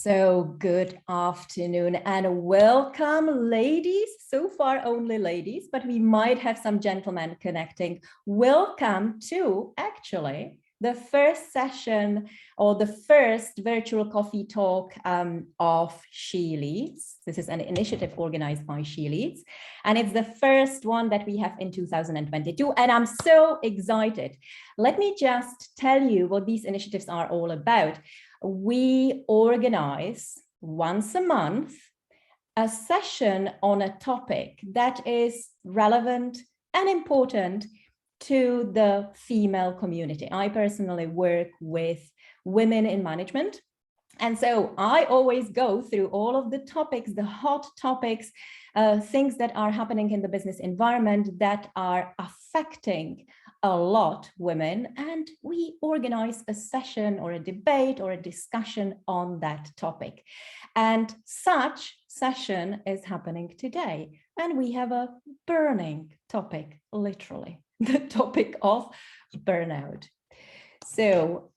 So good afternoon and welcome, ladies. So far only ladies, but we might have some gentlemen connecting. Welcome to actually the first session or the first virtual coffee talk of She Leads. This is an initiative organized by She Leads, and it's the first one that we have in 2022. And I'm so excited. Let me just tell you what these initiatives are all about. We organize once a month a session on a topic that is relevant and important to the female community. I personally work with women in management. And so I always go through all of the topics, the hot topics, things that are happening in the business environment that are affecting a lot women, and we organize a session or a debate or a discussion on that topic. And such session is happening today. And we have a burning topic, literally, the topic of burnout. So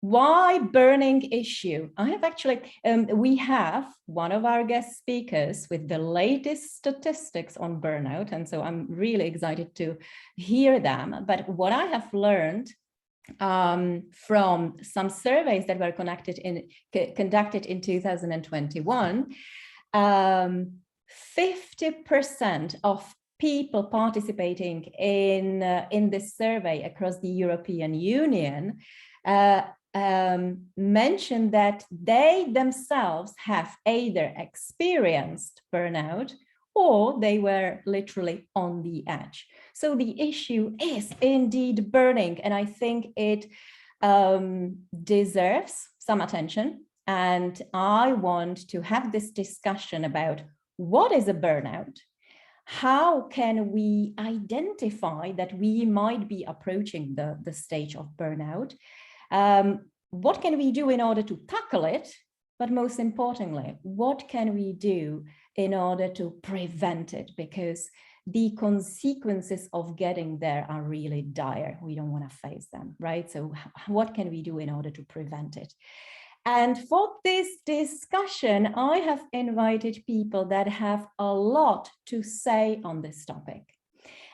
why burning issue? I have actually, we have one of our guest speakers with the latest statistics on burnout. And so I'm really excited to hear them. But what I have learned from some surveys that were conducted in 2021, 50% of people participating in this survey across the European Union mentioned that they themselves have either experienced burnout or they were literally on the edge. So the issue is indeed burning, and I think it deserves some attention. And I want to have this discussion about what is a burnout? How can we identify that we might be approaching the stage of burnout? What can we do in order to tackle it? But most importantly, what can we do in order to prevent it? Because the consequences of getting there are really dire. We don't want to face them, right? So what can we do in order to prevent it? And for this discussion, I have invited people that have a lot to say on this topic.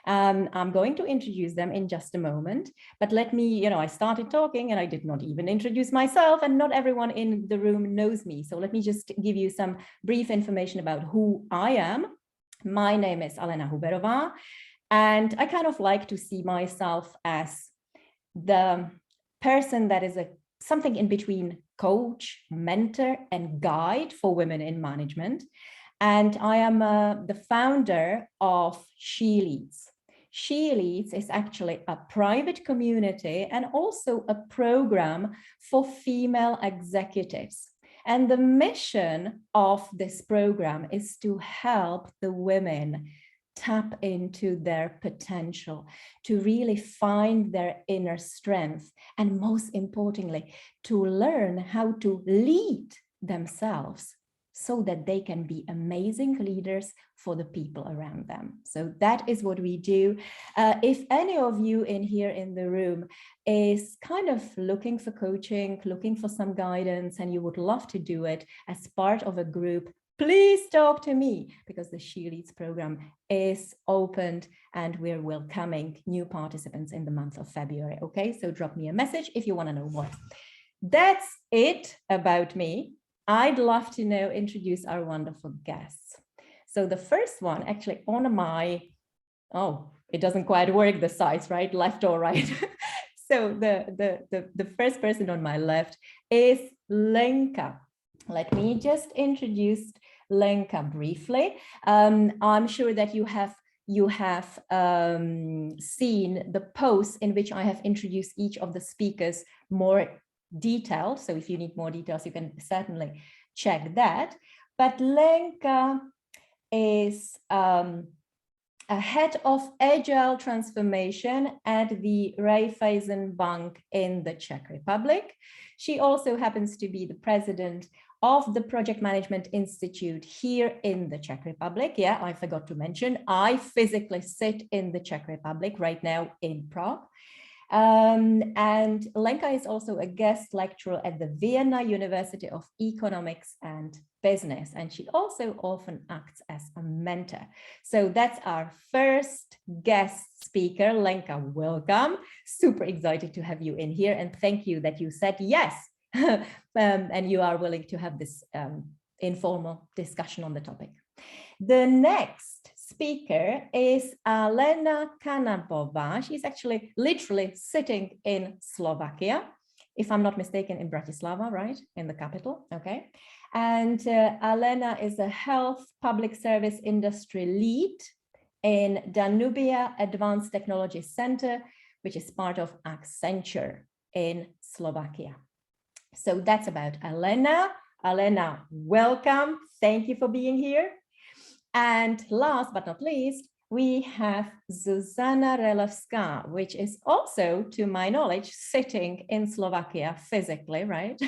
I'm going to introduce them in just a moment, but let me, I started talking and I did not even introduce myself, and not everyone in the room knows me. So let me just give you some brief information about who I am. My name is Alena Huberová, and I kind of like to see myself as the person that is something in between coach, mentor, and guide for women in management. And I am the founder of She Leads. She Leads is actually a private community and also a program for female executives. And the mission of this program is to help the women tap into their potential, to really find their inner strength, and most importantly, to learn how to lead themselves so that they can be amazing leaders for the people around them. So that is what we do. If any of you in here in the room is kind of looking for coaching, looking for some guidance, and you would love to do it as part of a group, please talk to me, because the She Leads program is opened and we're welcoming new participants in the month of February. Okay, so drop me a message if you want to know more. That's it about me. I'd love to now introduce our wonderful guests. So the first one actually on my, it doesn't quite work the sides, right? Left or right. So the first person on my left is Lenka. Let me just introduce Lenka briefly. I'm sure that you have seen the posts in which I have introduced each of the speakers more detailed. So if you need more details, you can certainly check that. But Lenka is a head of agile transformation at the Raiffeisen Bank in the Czech Republic. She also happens to be the president of the Project Management Institute here in the Czech Republic. Yeah, I forgot to mention, I physically sit in the Czech Republic right now in Prague. And Lenka is also a guest lecturer at the Vienna University of Economics and Business, and she also often acts as a mentor. So that's our first guest speaker. Lenka, welcome. Super excited to have you in here, and thank you that you said yes and you are willing to have this informal discussion on the topic. The next speaker is Alena Kanapova. She's actually literally sitting in Slovakia, if I'm not mistaken, in Bratislava, right? In the capital, okay. And Alena is a health public service industry lead in Danubia Advanced Technology Center, which is part of Accenture in Slovakia. So that's about Alena. Alena, welcome. Thank you for being here. And last but not least, we have Zuzana Relevska, which is also, to my knowledge, sitting in Slovakia physically, right?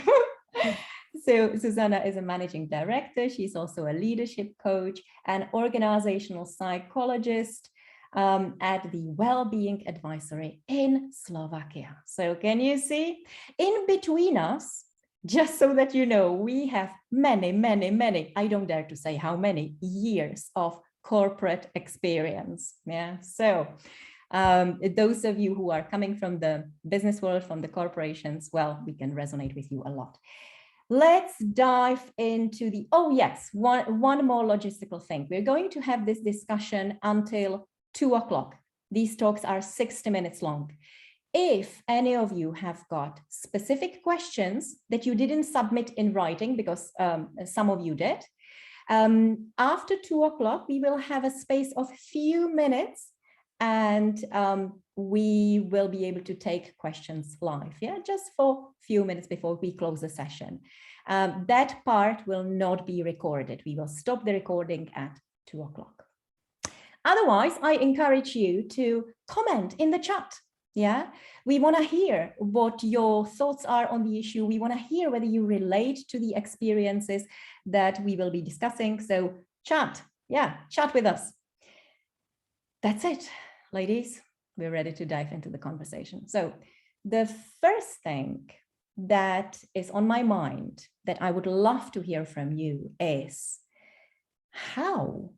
So Zuzana is a managing director. She's also a leadership coach and organizational psychologist at the Wellbeing Advisory in Slovakia. So can you see, in between us, just so that you know, we have many, I don't dare to say how many years of corporate experience. Yeah. So those of you who are coming from the business world, from the corporations, well, we can resonate with you a lot. Let's dive into the, oh yes, one more logistical thing. We're going to have this discussion until 2 o'clock. These talks are 60 minutes long. If any of you have got specific questions that you didn't submit in writing, because some of you did, after 2 o'clock, we will have a space of few minutes and we will be able to take questions live, yeah, just for a few minutes before we close the session. That part will not be recorded. We will stop the recording at 2 o'clock. Otherwise, I encourage you to comment in the chat. Yeah, we want to hear what your thoughts are on the issue. We want to hear whether you relate to the experiences that we will be discussing. So chat, yeah, chat with us. That's it, ladies. We're ready to dive into the conversation. So the first thing that is on my mind that I would love to hear from you is how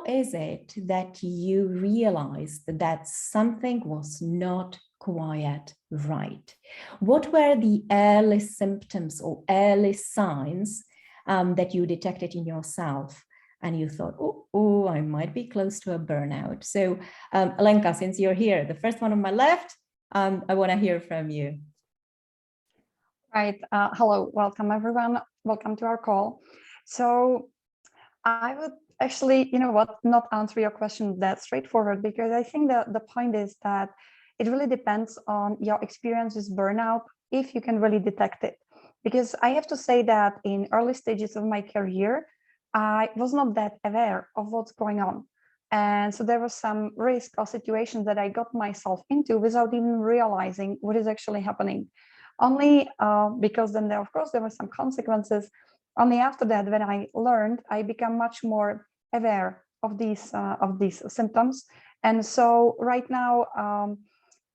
is it that you realized that something was not quite right? What were the early symptoms or early signs that you detected in yourself? And you thought, oh, I might be close to a burnout. So Lenka, since you're here, the first one on my left, I want to hear from you. Right. Hello, welcome everyone. Welcome to our call. So I would actually, you know what, not answer your question that straightforward, because I think that the point is that it really depends on your experience with burnout, if you can really detect it. Because I have to say that in early stages of my career, I was not that aware of what's going on. And so there was some risk or situations that I got myself into without even realizing what is actually happening. Only because then there, of course, there were some consequences. Only after that, when I learned, I became much more aware of these symptoms. And so right now,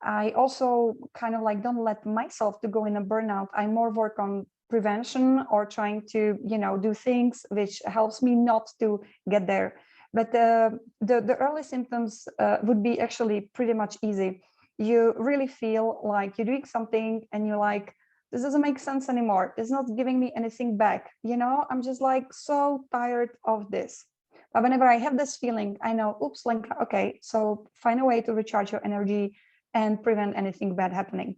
I also kind of like don't let myself to go in a burnout. I more work on prevention or trying to, you know, do things which helps me not to get there. But the early symptoms would be actually pretty much easy. You really feel like you're doing something and you're like, this doesn't make sense anymore. It's not giving me anything back. You know, I'm just like so tired of this. But whenever I have this feeling, I know, oops, like, okay, so find a way to recharge your energy and prevent anything bad happening.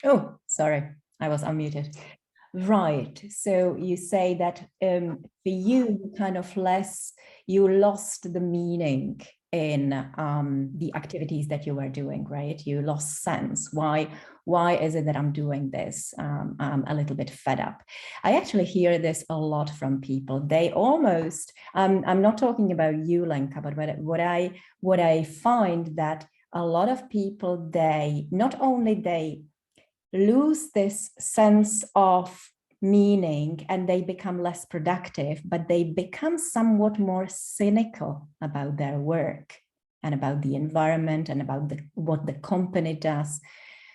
Oh, sorry, I was unmuted. Right. So you say that for you, kind of you lost the meaning in the activities that you were doing, right? You lost sense. Why is it that I'm doing this? I'm a little bit fed up. I actually hear this a lot from people. They almost, I'm not talking about you, Lenka, but what I find that a lot of people, they not only they lose this sense of meaning and they become less productive, but they become somewhat more cynical about their work. and about the environment and about what the company does.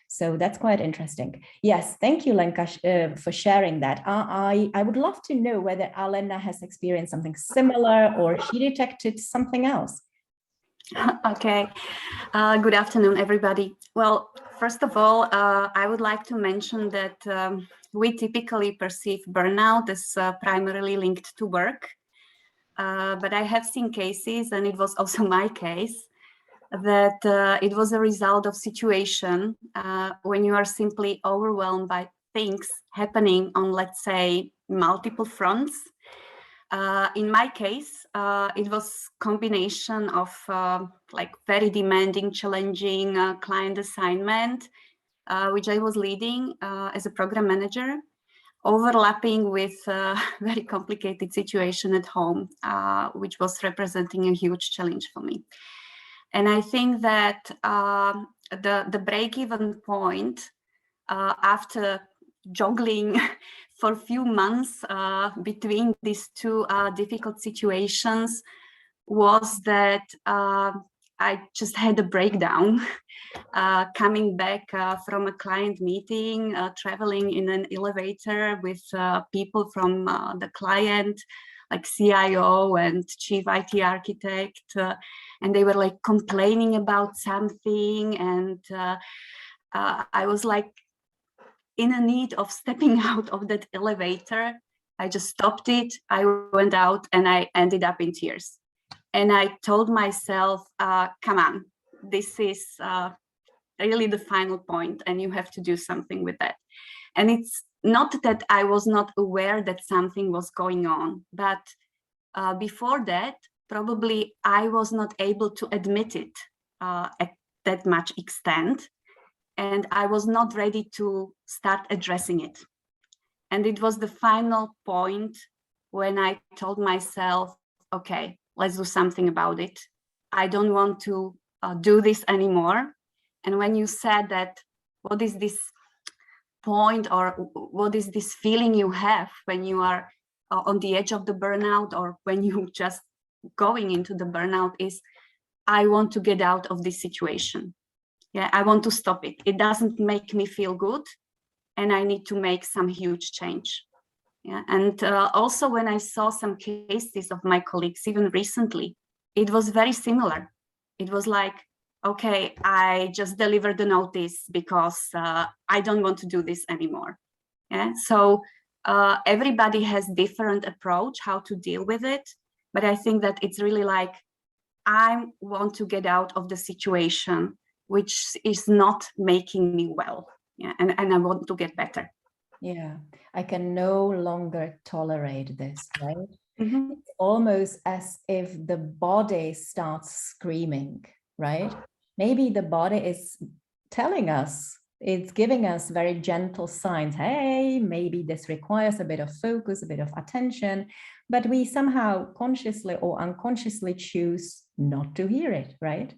So that's quite interesting. Yes, thank you, Lenka, for sharing that. I would love to know whether Alena has experienced something similar or she detected something else. Okay. Good afternoon, everybody. Well, first of all, I would like to mention that we typically perceive burnout as primarily linked to work. But I have seen cases, and it was also my case, that it was a result of situation when you are simply overwhelmed by things happening on, let's say, multiple fronts. In my case, it was combination of like very demanding, challenging client assignment, which I was leading as a program manager, overlapping with a very complicated situation at home, which was representing a huge challenge for me. And I think that the break-even point after juggling for a few months between these two difficult situations was that I just had a breakdown coming back from a client meeting, traveling in an elevator with people from the client, like CIO and chief IT architect, and they were like complaining about something, and I was like in a need of stepping out of that elevator. I just stopped it, I went out, and I ended up in tears. And I told myself, come on, this is really the final point, and you have to do something with that. And it's not that I was not aware that something was going on, but before that, probably I was not able to admit it at that much extent. And I was not ready to start addressing it. And it was the final point when I told myself, okay, let's do something about it. I don't want to do this anymore. And when you said that, what is this point, or what is this feeling you have when you are on the edge of the burnout, or when you just going into the burnout, is I want to get out of this situation. Yeah, I want to stop it. It doesn't make me feel good, and I need to make some huge change. Yeah, and also when I saw some cases of my colleagues, even recently, it was very similar. It was like, okay, I just delivered the notice because I don't want to do this anymore. Yeah, so everybody has different approach how to deal with it, but I think that it's really like, I want to get out of the situation which is not making me well. Yeah, and I want to get better. Yeah, I can no longer tolerate this, right? Mm-hmm. It's almost as if the body starts screaming, right? Maybe the body is telling us, it's giving us very gentle signs. Hey, maybe this requires a bit of focus, a bit of attention, but we somehow consciously or unconsciously choose not to hear it, right?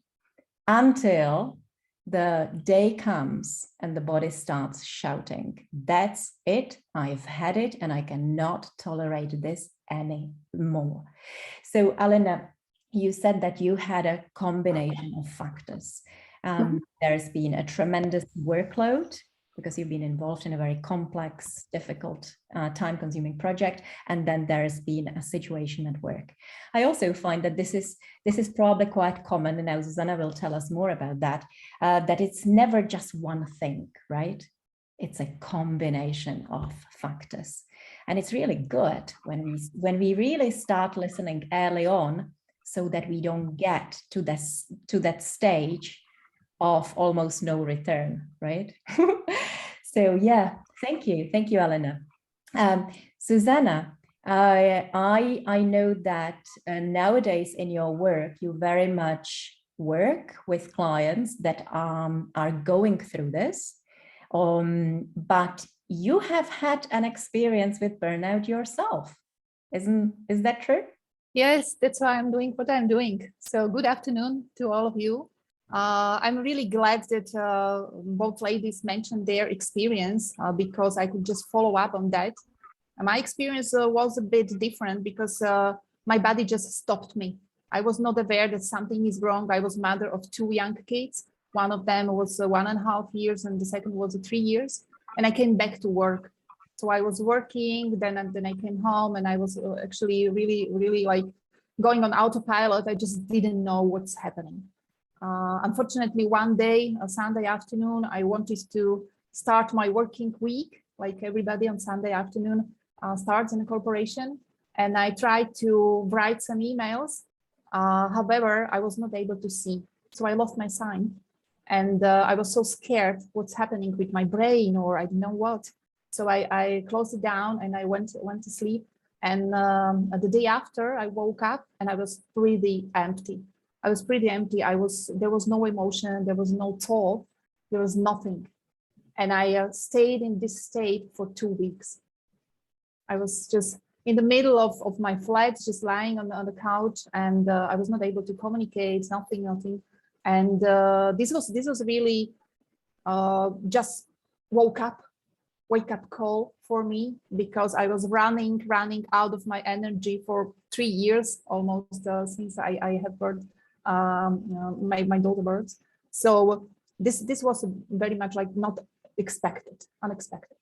Until the day comes and the body starts shouting, that's it, I've had it, and I cannot tolerate this anymore. So Alena, you said that you had a combination of factors. There's been a tremendous workload because you've been involved in a very complex, difficult, time-consuming project, and then there's been a situation at work. I also find that this is probably quite common, and now Susanna will tell us more about that, that it's never just one thing, right? It's a combination of factors. And it's really good when we really start listening early on, so that we don't get to that stage of almost no return, right? So yeah, thank you, Alena. Susanna, I know that nowadays in your work, you very much work with clients that are going through this, but you have had an experience with burnout yourself. Is that true? Yes, that's why I'm doing what I'm doing. So good afternoon to all of you. I'm really glad that both ladies mentioned their experience because I could just follow up on that. My experience was a bit different because my body just stopped me. I was not aware that something is wrong. I was mother of 2 young kids. One of them was 1.5 years and the second was 3 years. And I came back to work. So I was working, then I came home, and I was actually really like going on autopilot. I just didn't know what's happening. Unfortunately, one day, a Sunday afternoon, I wanted to start my working week, like everybody on Sunday afternoon starts in a corporation. And I tried to write some emails. However, I was not able to see. So I lost my sign. And I was so scared what's happening with my brain, or I don't know what. So I closed it down and I went to sleep. And the day after, I woke up and I was pretty empty. I was pretty empty. There was no emotion, there was no thought, there was nothing. And I stayed in this state for 2 weeks. I was just in the middle of my flat, just lying on the couch, and I was not able to communicate, nothing. And this was really just wake up call for me, because I was running out of my energy for 3 years almost since I have birth, my daughter birth. So this was very much like not unexpected.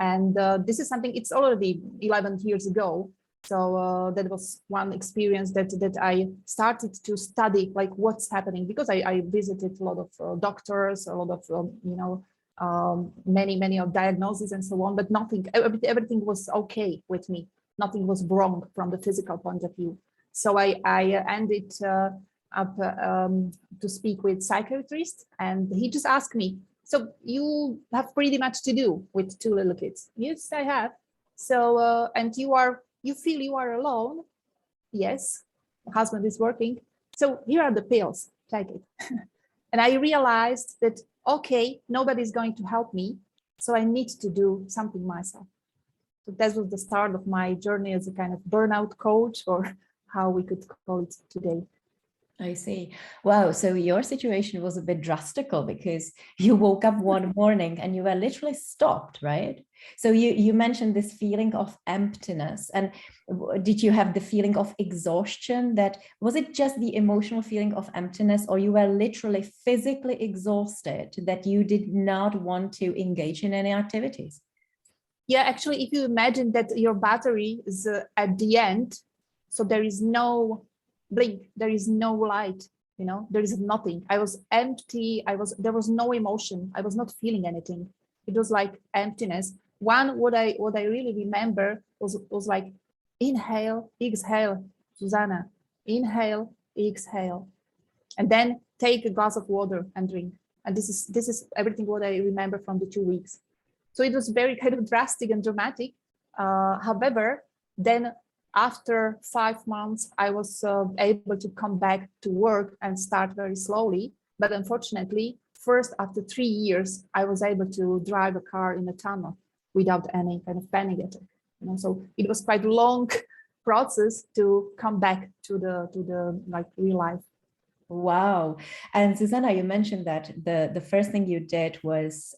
And this is something, it's already 11 years ago. So that was one experience that I started to study, like what's happening, because I visited a lot of doctors, a lot of, many of diagnoses and so on, but everything was okay with me. Nothing was wrong from the physical point of view. So I ended up to speak with psychiatrist, and he just asked me, so you have pretty much to do with 2 little kids? Yes, I have. So, and you feel you are alone? Yes, my husband is working. So here are the pills, take it. And I realized that, okay, nobody's going to help me, so I need to do something myself. So that was the start of my journey as a kind of burnout coach, or how we could call it today. I see. Wow. So your situation was a bit drastical, because you woke up one morning and you were literally stopped, right? So you mentioned this feeling of emptiness. And did you have the feeling of exhaustion? Was it just the emotional feeling of emptiness, or you were literally physically exhausted that you did not want to engage in any activities? Yeah, actually, if you imagine that your battery is at the end, so there is no blink, there is no light, there is nothing. I was empty. There was no emotion. I was not feeling anything. It was like emptiness. What I really remember was like, inhale, exhale, Susanna, inhale, exhale, and then take a glass of water and drink. And this is everything what I remember from the 2 weeks. So it was very kind of drastic and dramatic. However, then after 5 months, I was able to come back to work and start very slowly. But unfortunately, first after 3 years, I was able to drive a car in a tunnel without any kind of panic attack. So it was quite a long process to come back to the like real life. Wow. And Susanna, you mentioned that the first thing you did was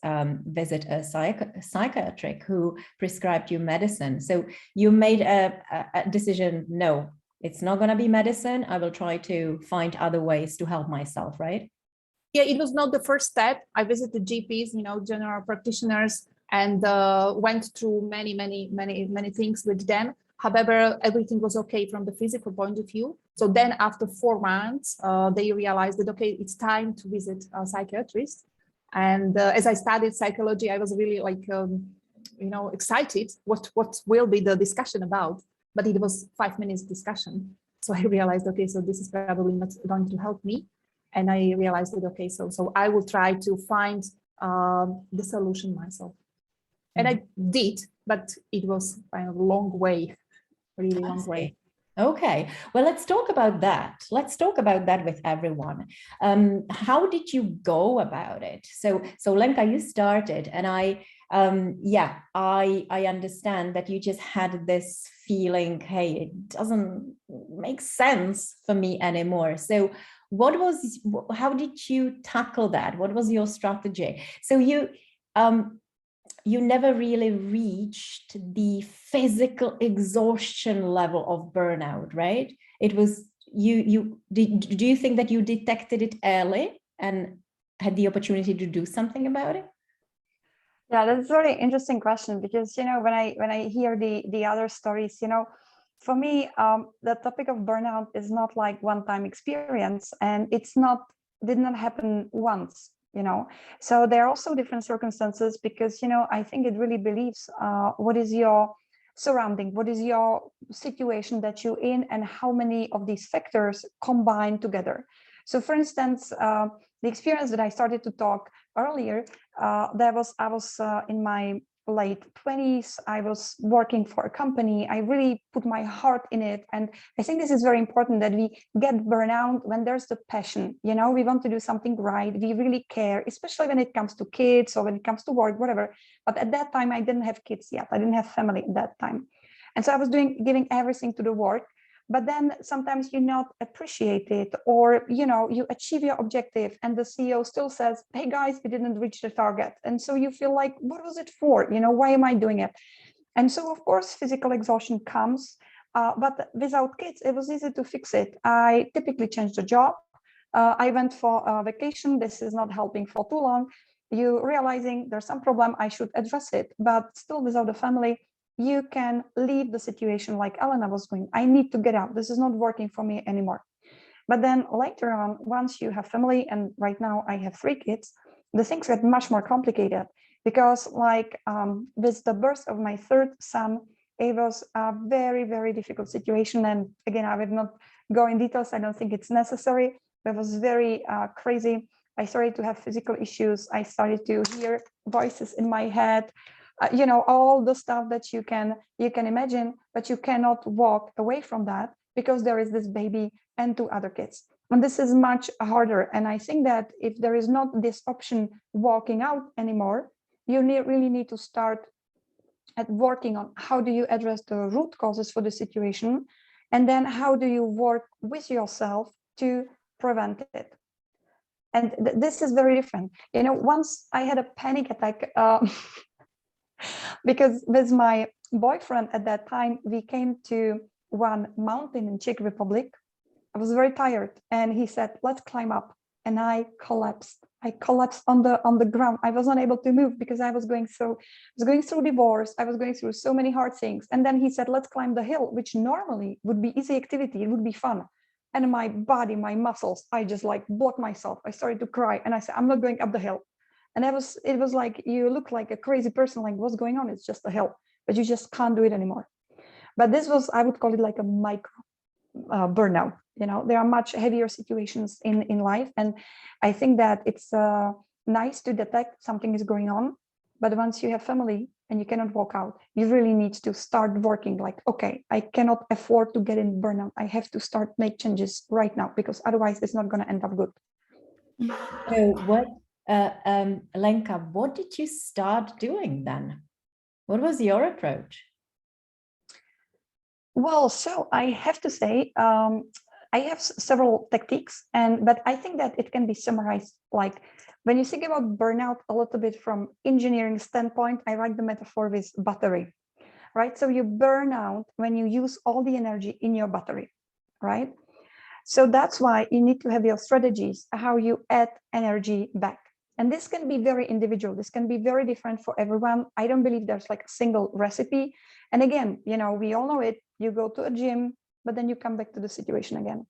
visit a psychiatric who prescribed you medicine. So you made a decision, no, it's not going to be medicine. I will try to find other ways to help myself, right? Yeah, it was not the first step. I visited GPs, general practitioners, and went through many things with them. However, everything was okay from the physical point of view. So then after 4 months, they realized that, okay, it's time to visit a psychiatrist. And as I studied psychology, I was really like, excited what will be the discussion about. But it was 5 minutes discussion. So I realized, okay, so this is probably not going to help me. And I realized that, okay, so I will try to find the solution myself. And I did, but it was kind of a long way. Really long way. Okay, well, let's talk about that. Let's talk about that with everyone. How did you go about it? So Lenka, you started, and I understand that you just had this feeling, hey, it doesn't make sense for me anymore. So how did you tackle that? What was your strategy? So you never really reached the physical exhaustion level of burnout, right? It was do you think that you detected it early and had the opportunity to do something about it? Yeah, that's a very interesting question, because when I hear the other stories, for me, the topic of burnout is not like one-time experience, and did not happen once. So there are also different circumstances, because I think it really believes what is your surrounding, what is your situation that you're in, and how many of these factors combine together. So for instance, the experience that I started to talk earlier, I was in my late 20s. I was working for a company. I really put my heart in it. And I think this is very important, that we get burnout when there's the passion. We want to do something right. We really care, especially when it comes to kids or when it comes to work, whatever. But at that time, I didn't have kids yet. I didn't have family at that time. And so I was giving everything to the work. But then sometimes you not appreciate it, or you achieve your objective and the CEO still says, hey guys, we didn't reach the target. And so you feel like, what was it for? Why am I doing it? And so of course physical exhaustion comes, but without kids it was easy to fix it. I typically changed the job. I went for a vacation. This is not helping for too long. You realizing there's some problem, I should address it, but still without a family, you can leave the situation like Elena was doing. I need to get out. This is not working for me anymore. But then later on, once you have family, and right now I have 3 kids, the things get much more complicated, because with the birth of my 3rd son, it was a very, very difficult situation. And again, I will not go in details. I don't think it's necessary. It was very crazy. I started to have physical issues. I started to hear voices in my head. All the stuff that you can imagine, but you cannot walk away from that, because there is this baby and 2 other kids. And this is much harder. And I think that if there is not this option walking out anymore, you really need to start at working on how do you address the root causes for the situation, and then how do you work with yourself to prevent it. And this is very different. Once I had a panic attack, because with my boyfriend at that time, we came to one mountain in Czech Republic. I was very tired, and he said, let's climb up. And I collapsed. I collapsed on the ground. I was unable to move because I was going through divorce. I was going through so many hard things. And then he said, let's climb the hill, which normally would be easy activity. It would be fun. And my body, my muscles, I just blocked myself. I started to cry, and I said, I'm not going up the hill. And it was like, you look like a crazy person, like what's going on? It's just a hill, but you just can't do it anymore. But this was, I would call it like a micro burnout. There are much heavier situations in life. And I think that it's nice to detect something is going on. But once you have family and you cannot walk out, you really need to start working like, okay, I cannot afford to get in burnout. I have to start make changes right now, because otherwise it's not going to end up good. So Lenka, what did you start doing then? What was your approach? Well, so I have to say, I have several techniques, but I think that it can be summarized like, when you think about burnout a little bit from engineering standpoint, I like the metaphor with battery, right? So you burn out when you use all the energy in your battery, right? So that's why you need to have your strategies, how you add energy back. And this can be very individual. This can be very different for everyone. I don't believe there's like a single recipe. And again, we all know it. You go to a gym, but then you come back to the situation again,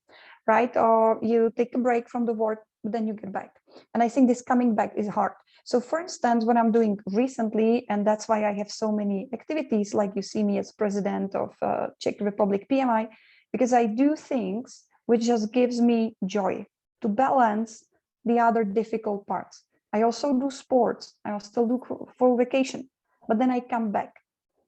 right? Or you take a break from the work, but then you get back. And I think this coming back is hard. So for instance, what I'm doing recently, and that's why I have so many activities, like you see me as president of Czech Republic PMI, because I do things which just gives me joy to balance the other difficult parts. I also do sports. I still do full vacation, but then I come back.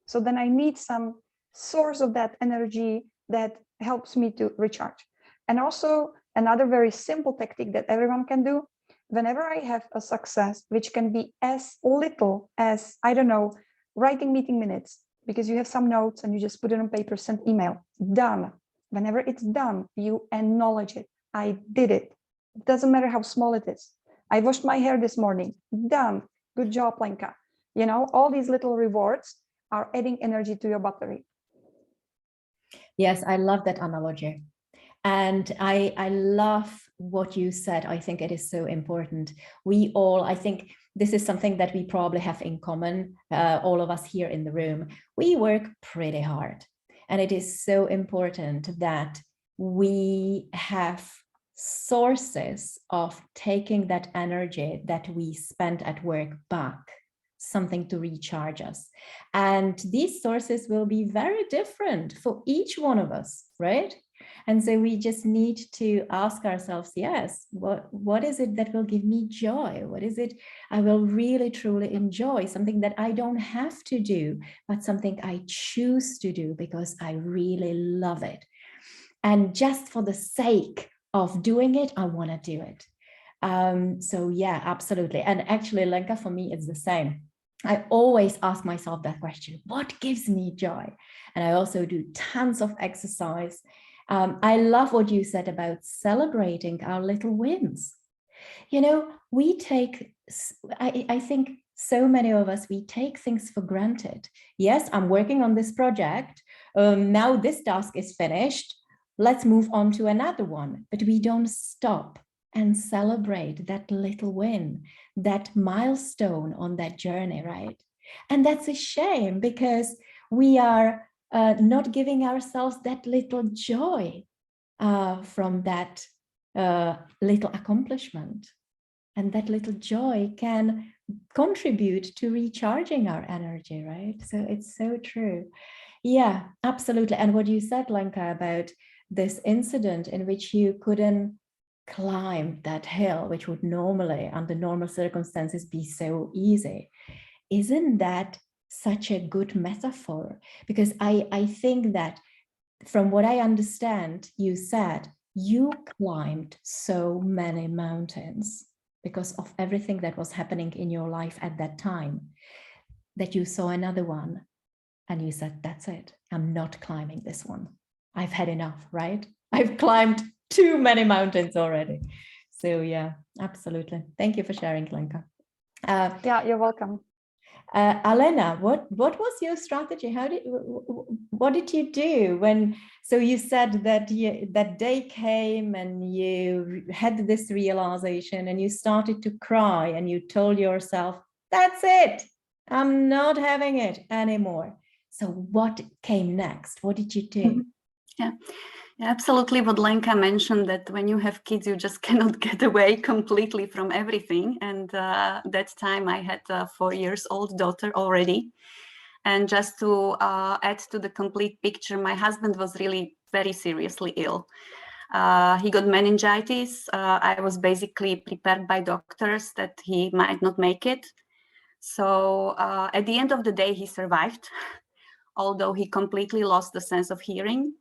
So then I need some source of that energy that helps me to recharge. And also another very simple technique that everyone can do, whenever I have a success, which can be as little as, I don't know, writing meeting minutes, because you have some notes and you just put it on paper, send email, done. Whenever it's done, you acknowledge it. I did it. It doesn't matter how small it is. I washed my hair this morning, done. Good job, Lenka. All these little rewards are adding energy to your battery. Yes, I love that analogy. And I love what you said. I think it is so important. We all, I think this is something that we probably have in common, all of us here in the room. We work pretty hard. And it is so important that we have sources of taking that energy that we spend at work back, something to recharge us. And these sources will be very different for each one of us, right? And so we just need to ask ourselves, yes, what is it that will give me joy? What is it I will really, truly enjoy? Something that I don't have to do, but something I choose to do because I really love it. And just for the sake of doing it, I want to do it. So yeah, absolutely. And actually, Lenka, for me, it's the same. I always ask myself that question, what gives me joy? And I also do tons of exercise. I love what you said about celebrating our little wins. You know, we take, I think so many of us, we take things for granted. Yes, I'm working on this project. Now this task is finished. Let's move on to another one. But we don't stop and celebrate that little win, that milestone on that journey, right? And that's a shame because we are not giving ourselves that little joy from that little accomplishment. And that little joy can contribute to recharging our energy, right? So it's so true. Yeah, absolutely. And what you said, Lenka, about this incident in which you couldn't climb that hill, which would normally, under normal circumstances, be so easy. Isn't that such a good metaphor? Because I think that from what I understand, you said you climbed so many mountains because of everything that was happening in your life at that time, that you saw another one and you said, that's it, I'm not climbing this one. I've had enough, right? I've climbed too many mountains already. So yeah, absolutely. Thank you for sharing, Lenka. Yeah, you're welcome. Alena, what was your strategy? What did you do when? So you said that that day came and you had this realization and you started to cry and you told yourself, "That's it. I'm not having it anymore." So what came next? What did you do? Yeah. Absolutely what Lenka mentioned, that when you have kids, you just cannot get away completely from everything. And that time I had a 4-year-old daughter already. And just to add to the complete picture, my husband was really very seriously ill. He got meningitis. I was basically prepared by doctors that he might not make it. So at the end of the day, he survived, although he completely lost the sense of hearing.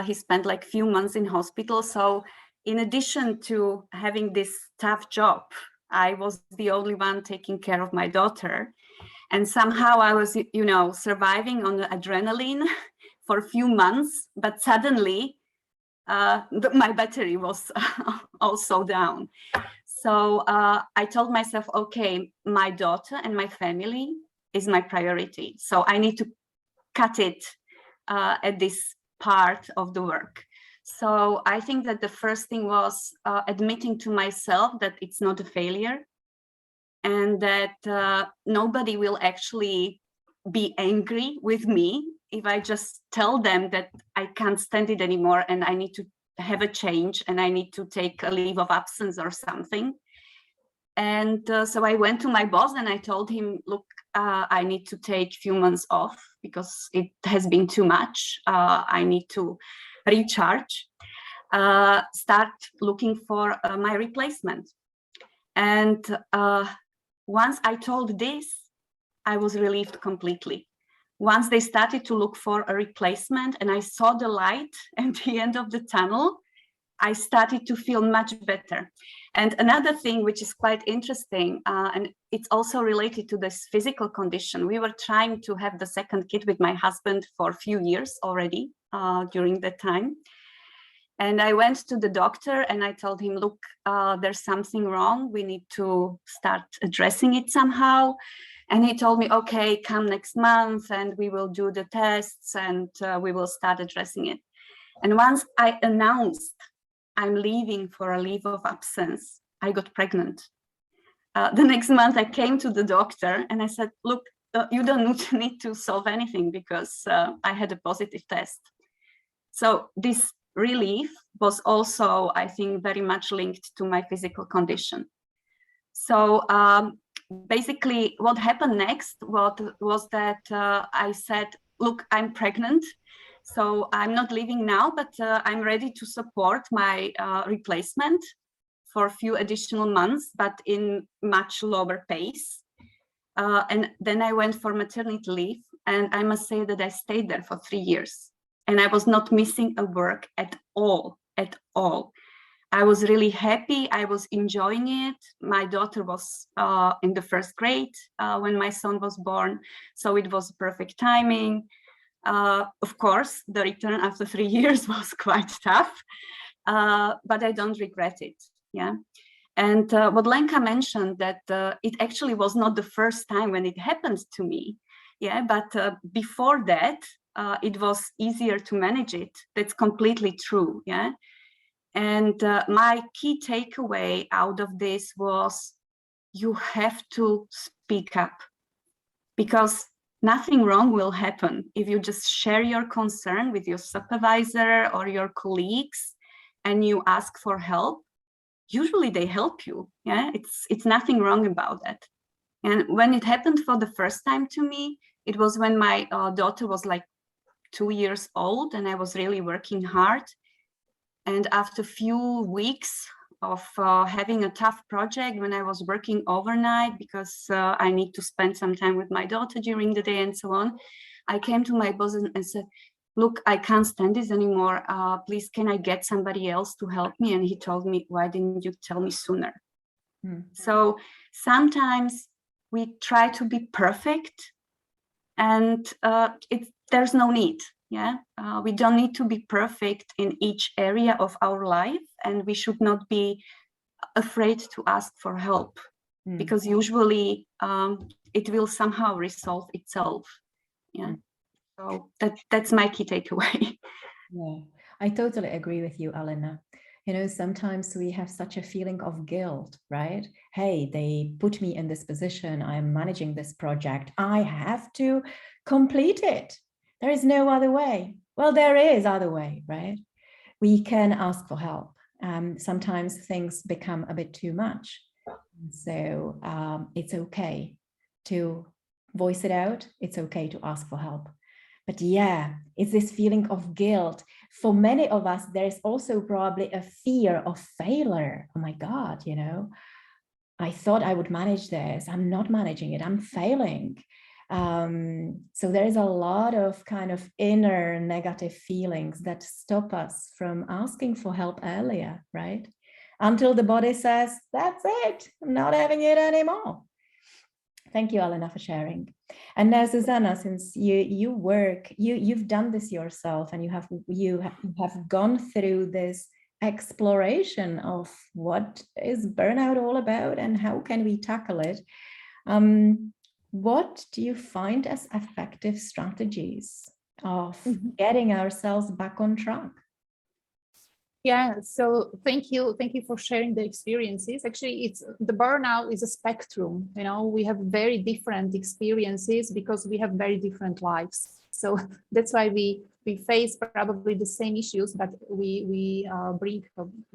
He spent like a few months in hospital. So in addition to having this tough job, I was the only one taking care of my daughter. And somehow I was, you know, surviving on the adrenaline for a few months, but suddenly my battery was also down. So I told myself, okay, my daughter and my family is my priority. So I need to cut it at this part of the work. So I think that the first thing was admitting to myself that it's not a failure and that nobody will actually be angry with me if I just tell them that I can't stand it anymore and I need to have a change and I need to take a leave of absence or something. And so I went to my boss and I told him, look, I need to take a few months off because it has been too much. I need to recharge, start looking for my replacement. And once I told this, I was relieved completely. Once they started to look for a replacement and I saw the light at the end of the tunnel, I started to feel much better. And another thing which is quite interesting, and it's also related to this physical condition, we were trying to have the second kid with my husband for a few years already during that time. And I went to the doctor and I told him, look, there's something wrong. We need to start addressing it somehow. And he told me, okay, come next month and we will do the tests and we will start addressing it. And once I announced I'm leaving for a leave of absence, I got pregnant. The next month I came to the doctor and I said, look, you don't need to solve anything because I had a positive test. So this relief was also, I think, very much linked to my physical condition. So basically what happened next was that I said, look, I'm pregnant. So I'm not leaving now, but I'm ready to support my replacement for a few additional months, but in much lower pace. And then I went for maternity leave, and I must say that I stayed there for 3 years, and I was not missing a work at all. I was really happy. I was enjoying it. My daughter was in the first grade when my son was born, so it was perfect timing. Of course, the return after 3 years was quite tough, but I don't regret it. Yeah. And what Lenka mentioned, that it actually was not the first time when it happened to me. Yeah, but before that, it was easier to manage it. That's completely true. Yeah. And my key takeaway out of this was you have to speak up, because nothing wrong will happen if you just share your concern with your supervisor or your colleagues and you ask for help. Usually they help you. Yeah, it's nothing wrong about that. And when it happened for the first time to me, it was when my daughter was like 2 years old and I was really working hard. And after a few weeks of having a tough project, when I was working overnight because I need to spend some time with my daughter during the day and so on, I came to my boss and said, look, I can't stand this anymore. Please, can I get somebody else to help me? And he told me, why didn't you tell me sooner? So sometimes we try to be perfect, and there's no need. Yeah, we don't need to be perfect in each area of our life, and we should not be afraid to ask for help, because usually it will somehow resolve itself. Yeah. So that's my key takeaway. Yeah, I totally agree with you, Alena. You know, sometimes we have such a feeling of guilt, right? Hey, they put me in this position. I'm managing this project. I have to complete it. There is no other way. Well, there is other way, right? We can ask for help. Sometimes things become a bit too much. So it's okay to voice it out. It's okay to ask for help. But yeah, it's this feeling of guilt. For many of us, there's also probably a fear of failure. Oh my God, you know, I thought I would manage this. I'm not managing it. I'm failing. So there is a lot of kind of inner negative feelings that stop us from asking for help earlier, right? Until the body says, that's it, I'm not having it anymore. Thank you, Alena, for sharing. And now, Susanna, since you've done this yourself, and you have gone through this exploration of what is burnout all about and how can we tackle it. What do you find as effective strategies of getting ourselves back on track? Yeah, so thank you for sharing the experiences. Actually, the burnout is a spectrum. You know, we have very different experiences because we have very different lives. So that's why we face probably the same issues, but we bring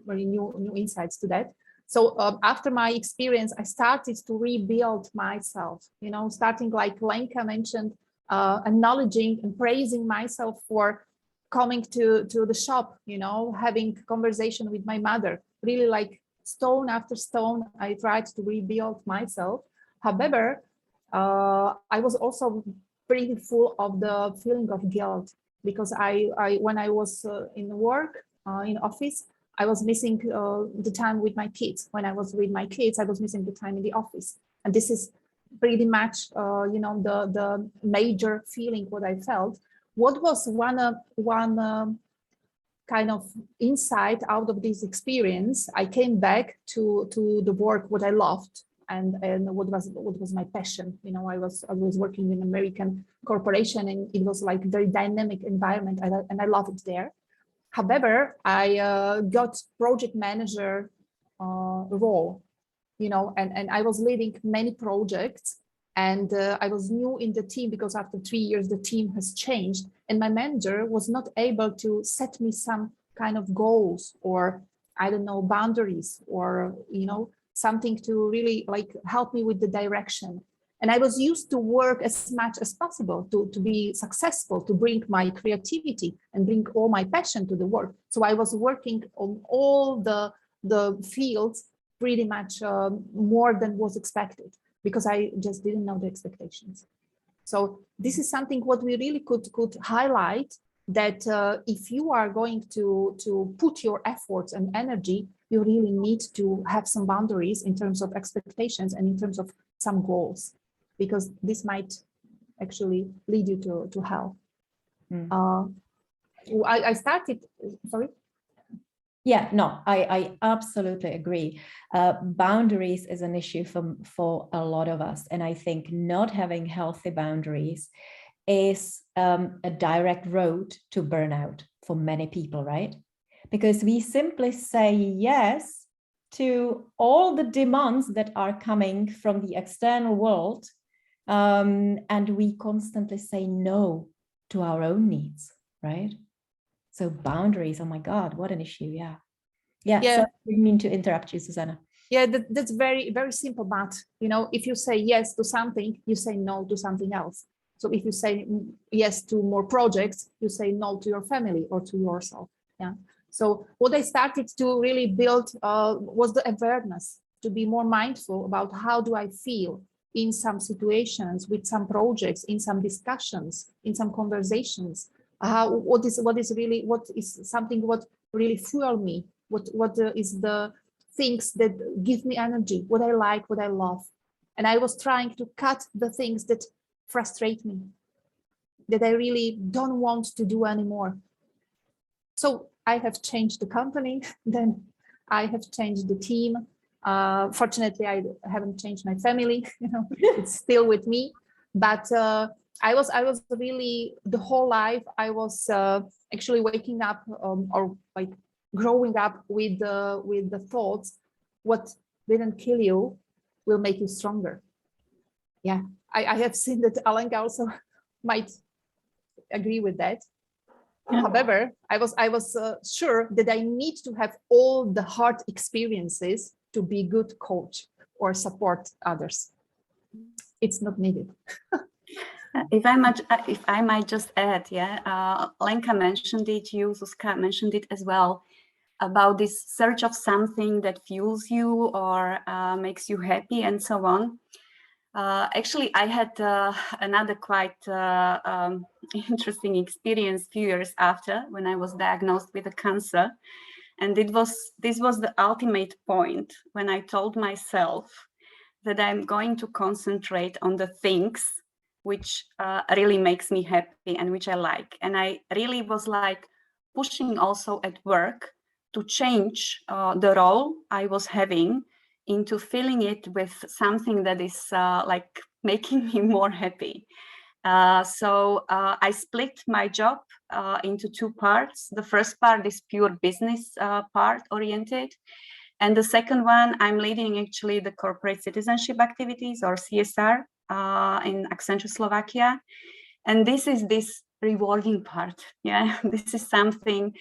very new insights to that. So after my experience, I started to rebuild myself. You know, starting like Lenka mentioned, acknowledging and praising myself for coming to the shop, you know, having conversation with my mother, really like stone after stone, I tried to rebuild myself. However, I was also pretty full of the feeling of guilt, because I when I was in work, in office, I was missing the time with my kids. When I was with my kids, I was missing the time in the office. And this is pretty much, you know, the major feeling what I felt. What was one kind of insight out of this experience? I came back to the work what I loved and what was my passion. You know, I was working in an American corporation, and it was like very dynamic environment, and I love it there. However, I got project manager role, and I was leading many projects, and I was new in the team because after 3 years, the team has changed, and my manager was not able to set me some kind of goals or, I don't know, boundaries or, something to really like help me with the direction. And I was used to work as much as possible to be successful, to bring my creativity and bring all my passion to the work. So I was working on all the fields pretty much more than was expected, because I just didn't know the expectations. So this is something what we really could highlight, that if you are going to put your efforts and energy, you really need to have some boundaries in terms of expectations and in terms of some goals, because this might actually lead you to hell. I started, sorry? Yeah, no, I absolutely agree. Boundaries is an issue for a lot of us. And I think not having healthy boundaries is a direct road to burnout for many people, right? Because we simply say yes to all the demands that are coming from the external world. And we constantly say no to our own needs, right? So boundaries, oh my God, what an issue. Yeah. Yeah. So I didn't mean to interrupt you, Susanna. Yeah, that's very, very simple. But, if you say yes to something, you say no to something else. So if you say yes to more projects, you say no to your family or to yourself. Yeah. So what I started to really build was the awareness, to be more mindful about how do I feel in some situations, with some projects, in some discussions, in some conversations. What is something what really fuel me? What is the things that give me energy? What I like, what I love, and I was trying to cut the things that frustrate me, that I really don't want to do anymore. So I have changed the company, then I have changed the team. Fortunately, I haven't changed my family. It's still with me. But I was really, the whole life I was actually waking up or like growing up with the thoughts, what didn't kill you will make you stronger. Yeah, I have seen that Alenka also might agree with that. Yeah. However, I was sure that I need to have all the hard experiences to be a good coach or support others. It's not needed. If I might just add, Lenka mentioned it, you, Zuzka, mentioned it as well, about this search of something that fuels you or makes you happy and so on. Actually, I had another quite interesting experience a few years after, when I was diagnosed with a cancer. And this was the ultimate point when I told myself that I'm going to concentrate on the things which really makes me happy and which I like. And I really was like pushing also at work to change the role I was having into filling it with something that is like making me more happy. So I split my job into two parts. The first part is pure business part oriented. And the second one, I'm leading actually the corporate citizenship activities, or CSR, in Accenture Slovakia. And this is this rewarding part. Yeah, this is something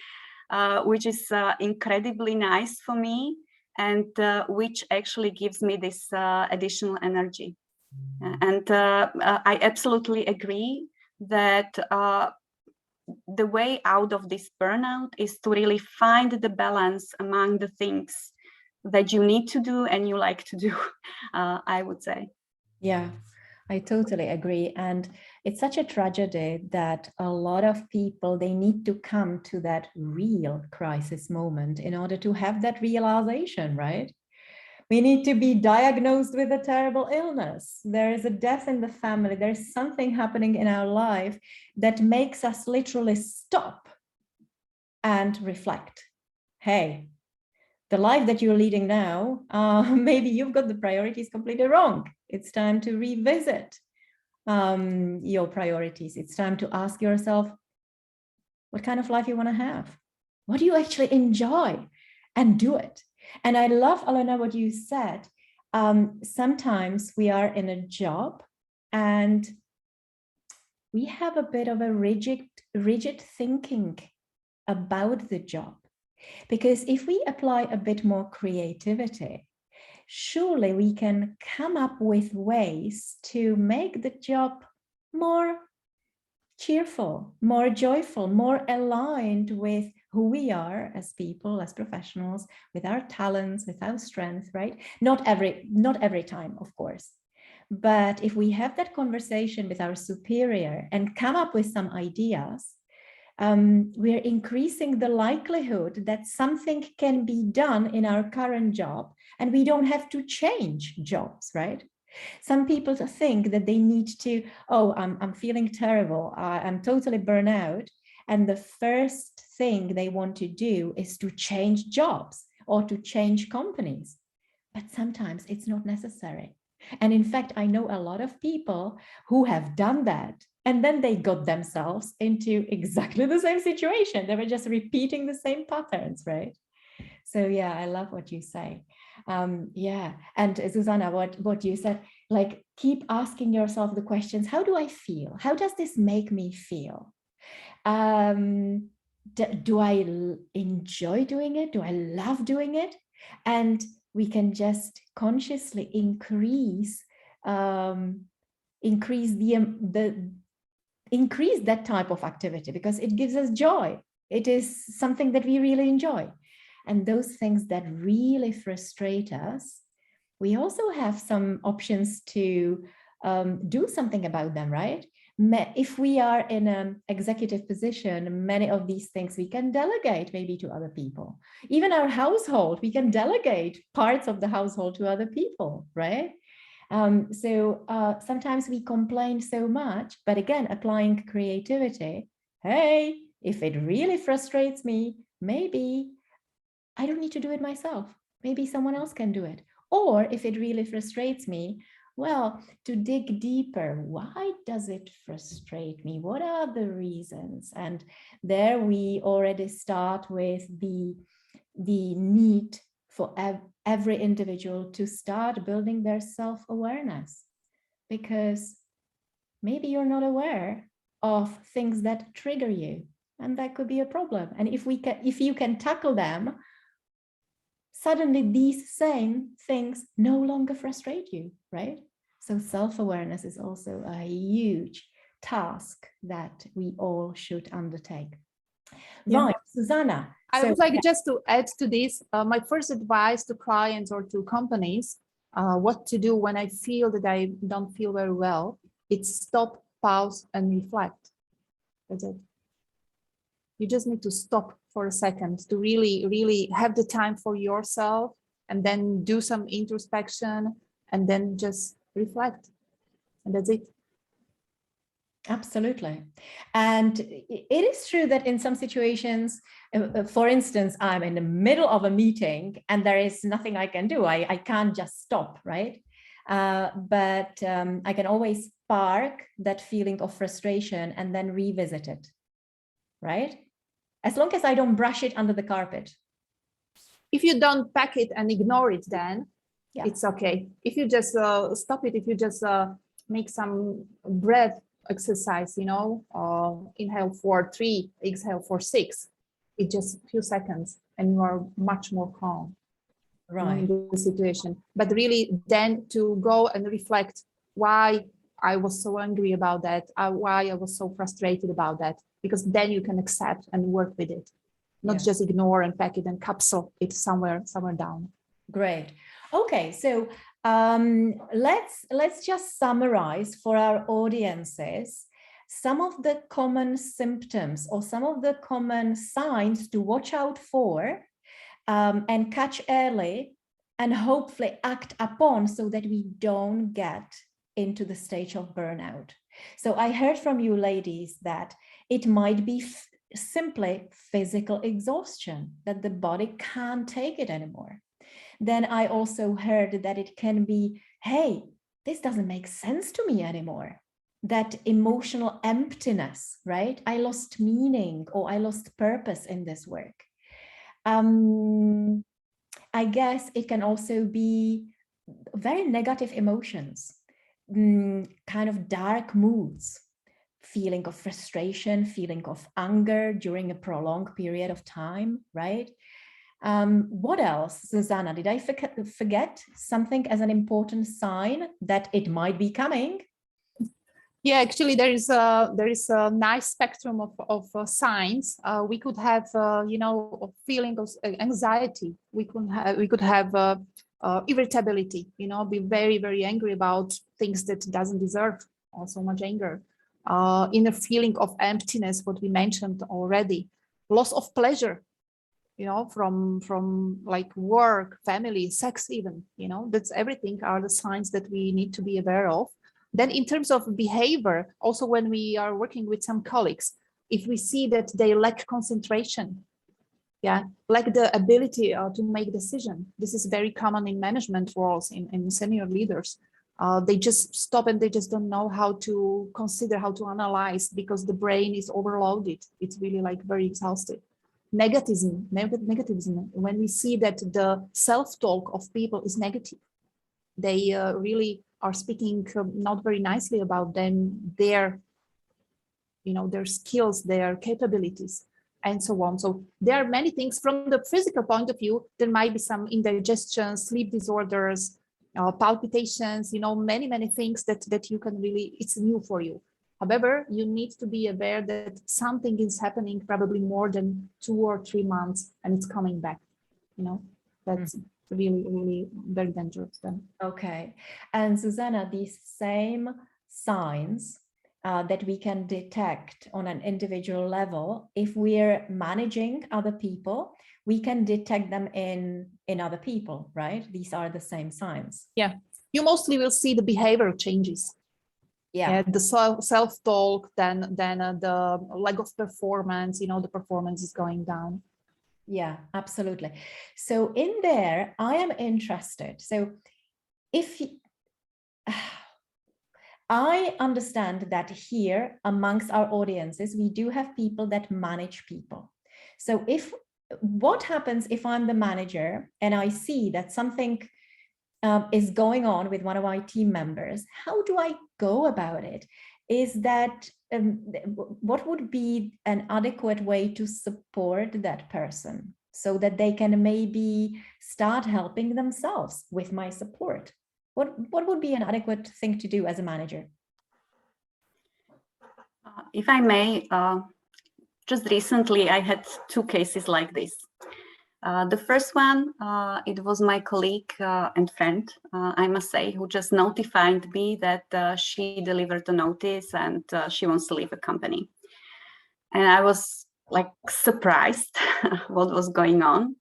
which is incredibly nice for me, and which actually gives me this additional energy. And I absolutely agree that the way out of this burnout is to really find the balance among the things that you need to do and you like to do, I would say. Yeah, I totally agree. And it's such a tragedy that a lot of people, they need to come to that real crisis moment in order to have that realization, right? We need to be diagnosed with a terrible illness. There is a death in the family. There's something happening in our life that makes us literally stop and reflect. Hey, the life that you're leading now, maybe you've got the priorities completely wrong. It's time to revisit your priorities. It's time to ask yourself what kind of life you want to have. What do you actually enjoy? And do it. And I love, Alona, what you said. Sometimes we are in a job and we have a bit of a rigid thinking about the job. Because if we apply a bit more creativity, surely we can come up with ways to make the job more cheerful, more joyful, more aligned with who we are as people, as professionals, with our talents, with our strength, right? Not every time, of course. But if we have that conversation with our superior and come up with some ideas, we're increasing the likelihood that something can be done in our current job and we don't have to change jobs, right? Some people think that they need to, oh, I'm feeling terrible, I'm totally burnt out. And the first thing they want to do is to change jobs or to change companies. But sometimes it's not necessary. And in fact, I know a lot of people who have done that. And then they got themselves into exactly the same situation. They were just repeating the same patterns, right? So yeah, I love what you say. Yeah, and Susanna, what you said, like keep asking yourself the questions, how do I feel? How does this make me feel? Do I enjoy doing it? Do I love doing it? And we can just consciously increase that type of activity because it gives us joy. It is something that we really enjoy. And those things that really frustrate us, we also have some options to do something about them, right? If we are in an executive position, many of these things we can delegate maybe to other people. Even our household, we can delegate parts of the household to other people, right? Sometimes we complain so much, but again, applying creativity, hey, if it really frustrates me, maybe I don't need to do it myself. Maybe someone else can do it. Or if it really frustrates me, well, to dig deeper, why does it frustrate me? What are the reasons? And there we already start with the need for every individual to start building their self-awareness, because maybe you're not aware of things that trigger you, and that could be a problem. And if you can tackle them, suddenly these same things no longer frustrate you, right? So self-awareness is also a huge task that we all should undertake. Yeah. Right, Susanna. I would like just to add to this, my first advice to clients or to companies, what to do when I feel that I don't feel very well, it's stop, pause, and reflect. That's it. You just need to stop for a second to really, really have the time for yourself and then do some introspection and then just reflect. And that's it. Absolutely. And it is true that in some situations, for instance, I'm in the middle of a meeting and there is nothing I can do. I can't just stop, right? But I can always park that feeling of frustration and then revisit it, right? As long as I don't brush it under the carpet. If you don't pack it and ignore it, then it's okay. If you just stop it, if you just make some breath exercise, you know, inhale for 3, exhale for 6, it's just a few seconds and you are much more calm, right, in the situation. But really then to go and reflect why I was so angry about that, why I was so frustrated about that, because then you can accept and work with it, not just ignore and pack it and capsule it somewhere down. Great. Okay, so let's just summarize for our audiences some of the common symptoms or some of the common signs to watch out for and catch early and hopefully act upon so that we don't get into the stage of burnout. So I heard from you ladies that it might be simply physical exhaustion, that the body can't take it anymore. Then I also heard that it can be, hey, this doesn't make sense to me anymore. That emotional emptiness, right? I lost meaning or I lost purpose in this work. I guess it can also be very negative emotions, kind of dark moods, feeling of frustration, feeling of anger during a prolonged period of time, right? What else, Susanna? Did I forget something as an important sign that it might be coming? Yeah, actually, there is a nice spectrum of signs. We could have, a feeling of anxiety. We could have irritability. Be very, very angry about things that doesn't deserve so much anger. Inner feeling of emptiness, what we mentioned already. Loss of pleasure. From like work, family, sex, even. That's everything are the signs that we need to be aware of. Then in terms of behavior, also when we are working with some colleagues, if we see that they lack concentration, lack the ability to make decision. This is very common in management roles, in senior leaders. They just stop and they just don't know how to consider, how to analyze, because the brain is overloaded. It's really like very exhausted. Negativism, when we see that the self-talk of people is negative, they really are speaking not very nicely about them, their skills, their capabilities, and so on. So there are many things from the physical point of view. There might be some indigestion, sleep disorders, palpitations, many things that you can really, it's new for you. However, you need to be aware that something is happening probably more than 2 or 3 months and it's coming back. That's really, really very dangerous then. Okay. And Susanna, these same signs that we can detect on an individual level, if we're managing other people, we can detect them in other people, right? These are the same signs. Yeah. You mostly will see the behavioral changes. Yeah, the self-talk, then the lack of performance, the performance is going down. Yeah, absolutely. So in there, I am interested. So if I understand that here amongst our audiences, we do have people that manage people. So what happens if I'm the manager and I see that something is going on with one of my team members? How do I go about it? Is that what would be an adequate way to support that person so that they can maybe start helping themselves with my support? What would be an adequate thing to do as a manager? If I may, just recently I had 2 cases like this. The first one, it was my colleague and friend, I must say, who just notified me that she delivered a notice and she wants to leave the company. And I was like surprised what was going on.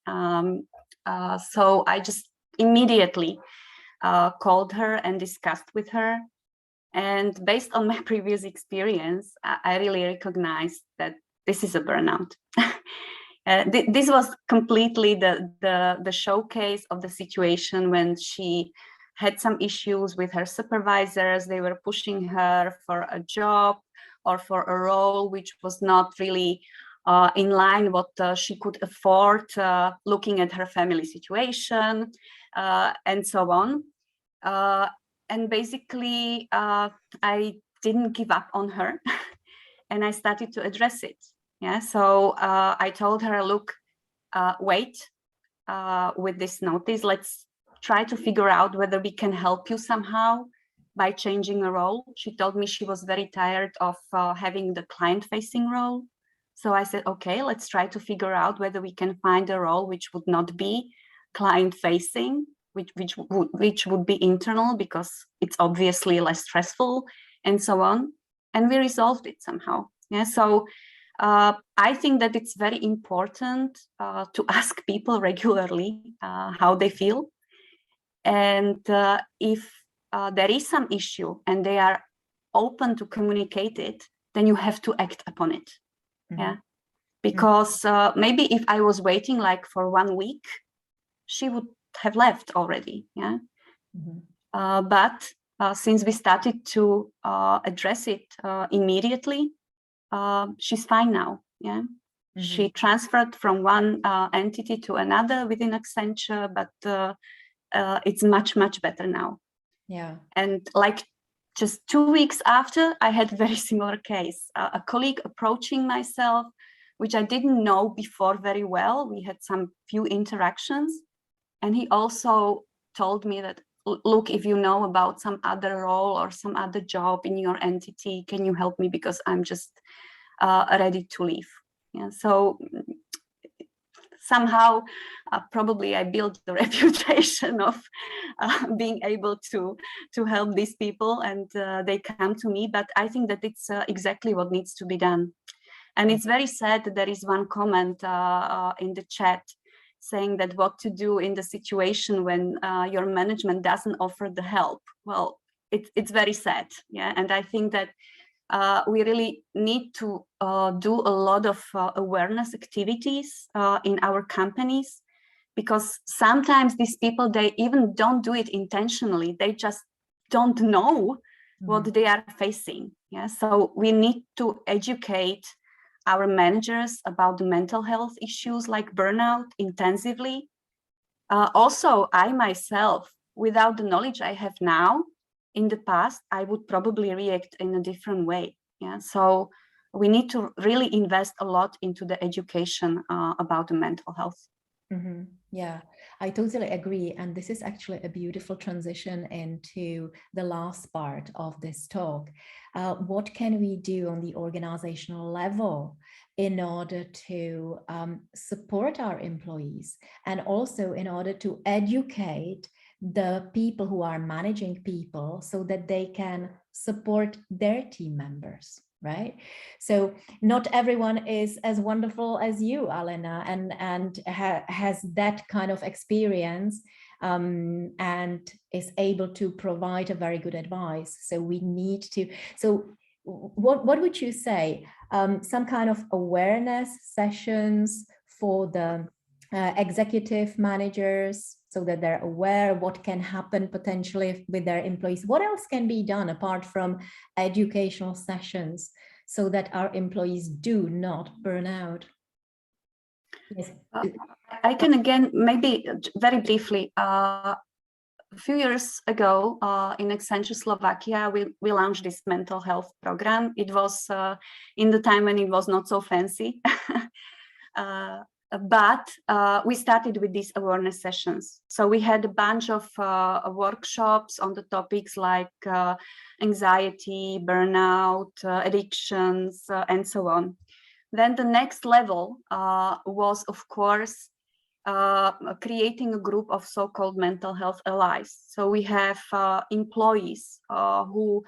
So I just immediately called her and discussed with her. And based on my previous experience, I really recognized that this is a burnout. This was completely the showcase of the situation when she had some issues with her supervisors. They were pushing her for a job or for a role which was not really in line what she could afford, looking at her family situation, and so on. And basically, I didn't give up on her and I started to address it. Yeah, so I told her, look, wait with this notice. Let's try to figure out whether we can help you somehow by changing a role. She told me she was very tired of having the client-facing role. So I said, okay, let's try to figure out whether we can find a role which would not be client-facing, which would be internal, because it's obviously less stressful, and so on. And we resolved it somehow. Yeah, so I think that it's very important to ask people regularly how they feel. And if there is some issue and they are open to communicate it, then you have to act upon it. Mm-hmm. Yeah, because maybe if I was waiting like for 1 week, she would have left already. Yeah, mm-hmm. But since we started to address it immediately, she's fine now. Yeah. She transferred from one entity to another within Accenture, but it's much, much better now. Yeah. And like just 2 weeks after, I had a very similar case. A colleague approaching myself, which I didn't know before very well. We had some few interactions. And he also told me that, look, if you know about some other role or some other job in your entity, can you help me? Because I'm just ready to leave. Yeah, so somehow probably I built the reputation of being able to help these people, and they come to me. But I think that it's exactly what needs to be done. And it's very sad that there is one comment in the chat saying that what to do in the situation when your management doesn't offer the help. Well, it's very sad. Yeah, and I think that we really need to do a lot of awareness activities in our companies, because sometimes these people, they even don't do it intentionally. They just don't know what they are facing. Yeah, so we need to educate our managers about the mental health issues like burnout intensively. Also, I myself, without the knowledge I have now, in the past, I would probably react in a different way. Yeah, so we need to really invest a lot into the education about the mental health. Yeah, I totally agree. And this is actually a beautiful transition into the last part of this talk. What can we do on the organizational level in order to support our employees, and also in order to educate the people who are managing people so that they can support their team members? Right. So not everyone is as wonderful as you, Alena, and has that kind of experience and is able to provide a very good advice. So we need to. So what would you say? Some kind of awareness sessions for the executive managers, so that they're aware what can happen potentially with their employees. What else can be done apart from educational sessions so that our employees do not burn out? Yes. I can again, maybe very briefly, a few years ago in Accenture Slovakia, we launched this mental health program. It was in the time when it was not so fancy. But we started with these awareness sessions. So we had a bunch of workshops on the topics like anxiety, burnout, addictions, and so on. Then the next level was, of course, creating a group of so-called mental health allies. So we have employees who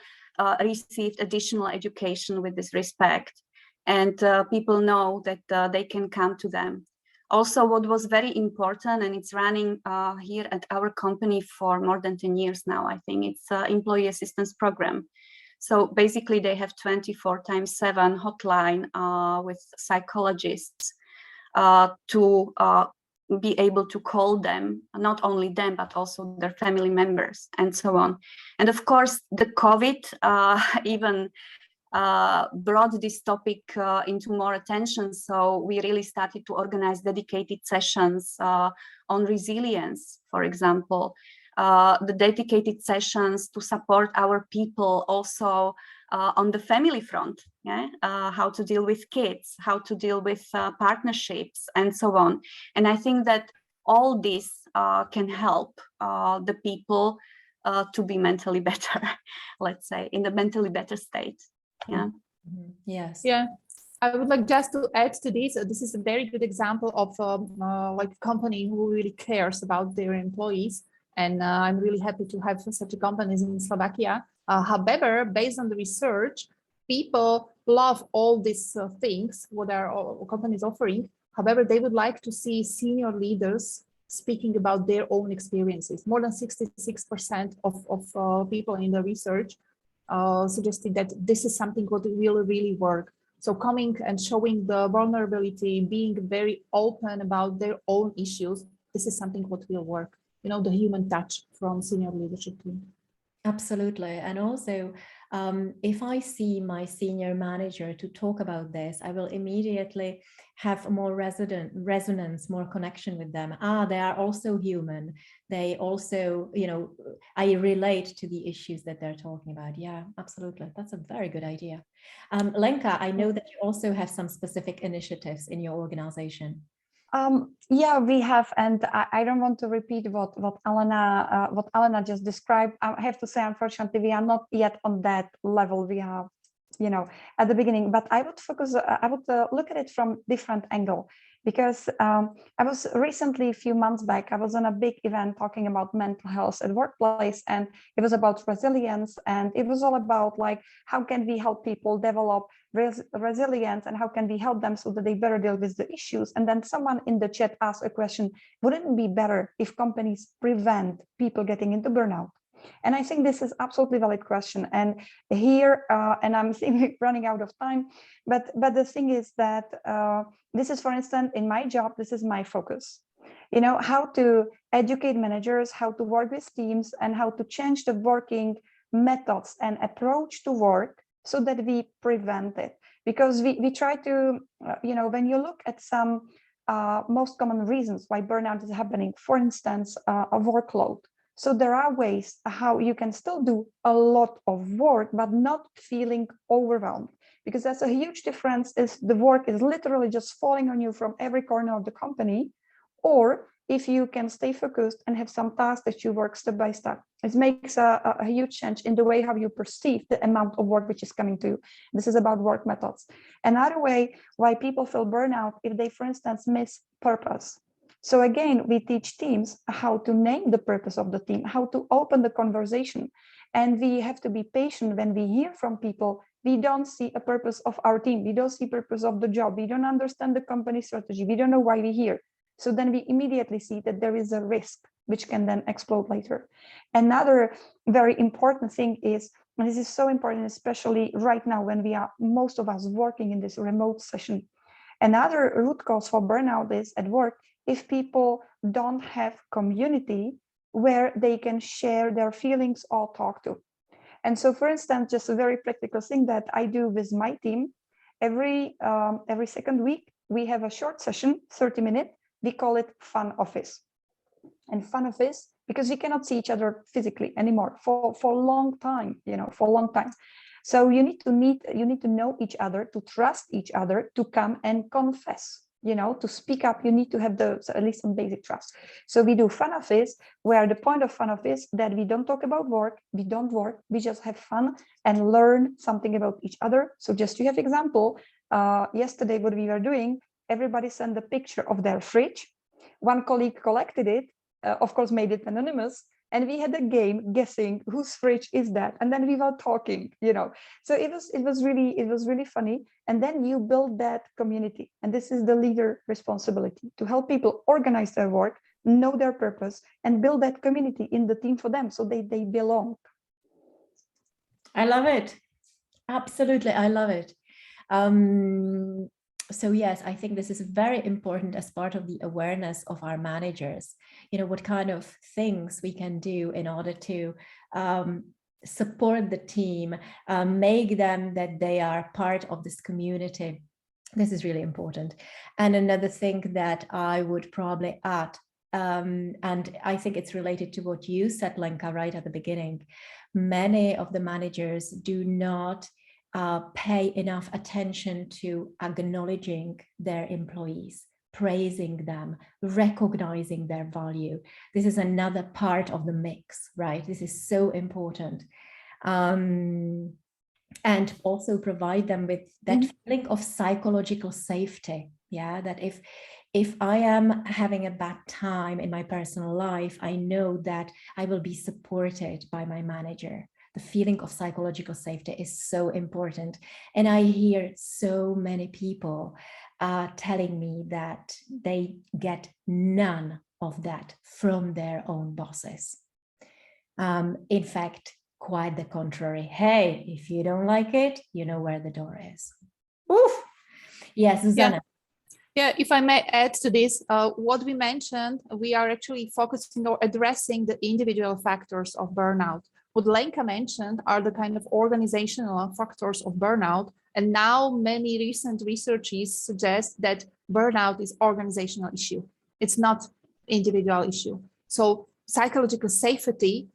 received additional education with this respect, and people know that they can come to them. Also, what was very important, and it's running here at our company for more than 10 years now, I think, it's employee assistance program. So basically they have 24/7 hotline with psychologists to be able to call them, not only them, but also their family members and so on. And of course, the COVID even brought this topic into more attention. So we really started to organize dedicated sessions on resilience, for example, the dedicated sessions to support our people also on the family front, yeah? How to deal with kids, how to deal with partnerships, and so on. And I think that all this can help the people to be mentally better, let's say, in the mentally better state. Yeah. Yes. Yeah. I would like just to add to this. This is a very good example of like a company who really cares about their employees, and I'm really happy to have such a companies in Slovakia. However, based on the research, people love all these things what our companies offering. However, they would like to see senior leaders speaking about their own experiences. More than 66% of people in the research suggested that this is something what will really work. So coming and showing the vulnerability, being very open about their own issues, this is something what will work. You know, the human touch from senior leadership team. Absolutely. And also, if I see my senior manager to talk about this, I will immediately have more resonance, more connection with them. They are also human. They also, I relate to the issues that they're talking about. Yeah, absolutely. That's a very good idea. Lenka, I know that you also have some specific initiatives in your organization. Yeah, we have, and I don't want to repeat what Elena just described. I have to say, unfortunately, we are not yet on that level. We are, at the beginning. But I would focus. I would look at it from different angle, because I was recently, a few months back, I was on a big event talking about mental health at workplace, and it was about resilience, and it was all about like how can we help people develop resilience, and how can we help them so that they better deal with the issues. And then someone in the chat asked a question: wouldn't it be better if companies prevent people getting into burnout? And I think this is absolutely valid question. And here, and I'm running out of time, but the thing is that this is, for instance, in my job, this is my focus. How to educate managers, how to work with teams, and how to change the working methods and approach to work so that we prevent it. Because we try to, when you look at some most common reasons why burnout is happening, for instance, a workload. So there are ways how you can still do a lot of work, but not feeling overwhelmed. Because that's a huge difference, is the work is literally just falling on you from every corner of the company, or if you can stay focused and have some tasks that you work step by step. It makes a huge change in the way how you perceive the amount of work which is coming to you. This is about work methods. Another way why people feel burnout, if they, for instance, miss purpose. So again, we teach teams how to name the purpose of the team, how to open the conversation. And we have to be patient when we hear from people. We don't see a purpose of our team. We don't see purpose of the job. We don't understand the company strategy. We don't know why we're here. So then we immediately see that there is a risk which can then explode later. Another very important thing is, and this is so important, especially right now when we are, most of us, working in this remote session. Another root cause for burnout is at work, if people don't have community where they can share their feelings or talk to. And so, for instance, just a very practical thing that I do with my team, every second week, we have a short session, 30 minutes. We call it Fun Office. And Fun Office, because we cannot see each other physically anymore for a long time, for a long time. So you need to know each other, to trust each other, to come and confess, to speak up. You need to have at least some basic trust. So we do Fun Office, where the point of Fun Office that we don't talk about work, we don't work, we just have fun and learn something about each other. So just to have example, yesterday what we were doing, everybody sent a picture of their fridge. One colleague collected it, of course, made it anonymous. And we had a game guessing whose fridge is that. And then we were talking, So it was really funny. And then you build that community. And this is the leader responsibility, to help people organize their work, know their purpose, and build that community in the team for them so they belong. I love it. Absolutely. I love it. So yes, I think this is very important as part of the awareness of our managers, what kind of things we can do in order to support the team, make them that they are part of this community. This is really important. And another thing that I would probably add, and I think it's related to what you said, Lenka, right at the beginning, many of the managers do not pay enough attention to acknowledging their employees, praising them, recognizing their value. This is another part of the mix, right? This is so important. And also provide them with that feeling of psychological safety. Yeah, that if I am having a bad time in my personal life, I know that I will be supported by my manager. The feeling of psychological safety is so important. And I hear so many people telling me that they get none of that from their own bosses. In fact, quite the contrary. Hey, if you don't like it, you know where the door is. Oof. Yes, Susanna. Yeah, if I may add to this, what we mentioned, we are actually focusing or addressing the individual factors of burnout. what Lenka mentioned are the kind of organizational factors of burnout. And now many recent researches suggest that burnout is organizational issue. It's not individual issue. So psychological safety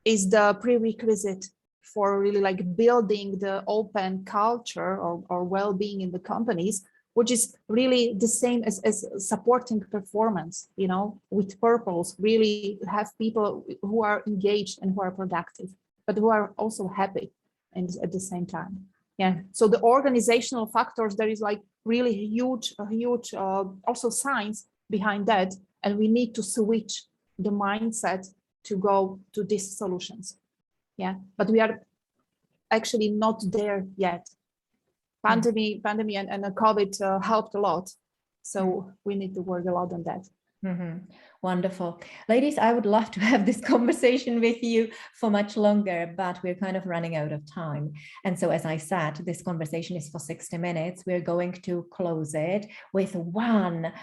is the prerequisite for really like building the open culture or well-being in the companies, which is really the same as supporting performance, you know, with purpose, really have people who are engaged and who are productive, but who are also happy and at the same time. Yeah. So the organizational factors, there is like really huge also science behind that. And we need to switch the mindset to go to these solutions. Yeah. But we are actually not there yet. Pandemic and COVID helped a lot. So we need to work a lot on that. Wonderful. Ladies, I would love to have this conversation with you for much longer, but we're kind of running out of time. And so, as I said, this conversation is for 60 minutes. We're going to close it with one